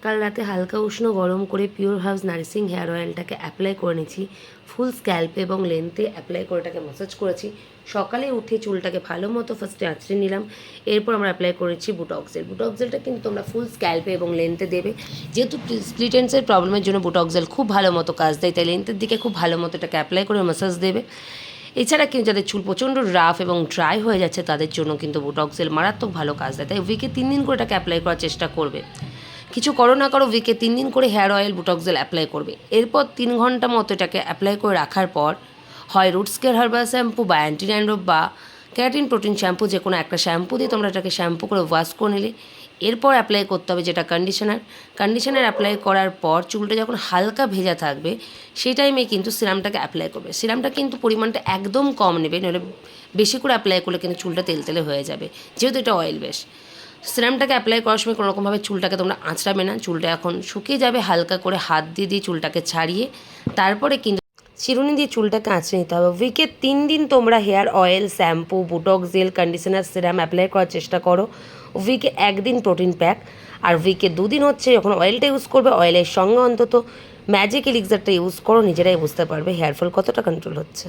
কাল রাতে হালকা উষ্ণ গরম করে পিওর হার্বস নারিশিং হেয়ার অয়েলটাকে অ্যাপ্লাই করে নিয়েছি। ফুল স্ক্যাল্পে এবং লেন্থে অ্যাপ্লাই করে এটাকে ম্যাসাজ করেছি। সকালে উঠে চুলটাকে ভালো মতো ফার্স্টে আঁচড়ে নিলাম। এরপর আমরা অ্যাপ্লাই করেছি বুটক্সেল। বুটক্সেলটা কিন্তু তোমরা ফুল স্ক্যাল্পে এবং লেন্থে দেবে, যেহেতু স্প্লিট এন্ডসের প্রবলেমের জন্য বুটক্সেল খুব ভালো মতো কাজ দেয়, তাই লেন্থের দিকে খুব ভালো মতো এটাকে অ্যাপ্লাই করে ম্যাসাজ দেবে। এছাড়া কিন্তু যাদের চুল প্রচণ্ড রাফ এবং ড্রাই হয়ে যাচ্ছে তাদের জন্য কিন্তু বুটক্সেল মারাত্মক ভালো কাজ দেয়, তাই উইকে 3 দিন করে এটাকে অ্যাপ্লাই করার চেষ্টা করবে। কিছু করো না করো উইকে 3 দিন করে হেয়ার অয়েল বুটক্সেল অ্যাপ্লাই করবে। এরপর 3 ঘন্টা মতো এটাকে অ্যাপ্লাই করে রাখার পর হয় রুটস কেয়ার হার্বাল শ্যাম্পু বা অ্যান্টি ড্যান্ড্রফ বা ক্যারাটিন প্রোটিন শ্যাম্পু, যে কোনো একটা শ্যাম্পু দিয়ে তোমরা এটাকে শ্যাম্পু করে ওয়াশ করে নিলে। এরপর অ্যাপ্লাই করতে হবে যেটা কন্ডিশনার অ্যাপ্লাই করার পর চুলটা যখন হালকা ভেজা থাকবে সেই টাইমে কিন্তু সিরামটাকে অ্যাপ্লাই করবে। সিরামটা কিন্তু পরিমাণটা একদম কম নেবে, নইলে বেশি করে অ্যাপ্লাই করলে কিন্তু চুলটা তেলতেলে হয়ে যাবে, যেহেতু এটা অয়েল বেশ। সিরামটাকে অ্যাপ্লাই করার সময় কোনোরকমভাবে চুলটাকে তোমরা আঁচড়াবে না, চুলটা এখন শুকিয়ে যাবে, হালকা করে হাত দিয়ে চুলটাকে ছাড়িয়ে তারপরে কিন্তু চিরুনি দিয়ে চুলটাকে আঁচড়ে নিতে হবে। উইকে 3 দিন তোমরা হেয়ার অয়েল, শ্যাম্পু, বুটক্সেল, কন্ডিশনার, সিরাম অ্যাপ্লাই করার চেষ্টা করো। উইকে 1 দিন প্রোটিন প্যাক, আর উইকে 2 দিন হচ্ছে যখন অয়েলটা ইউজ করবে অয়েলের সঙ্গে অন্তত ম্যাজিক এলিক্সারটা ইউজ করো, নিজেরাই বুঝতে পারবে হেয়ার ফল কতটা কন্ট্রোল হচ্ছে।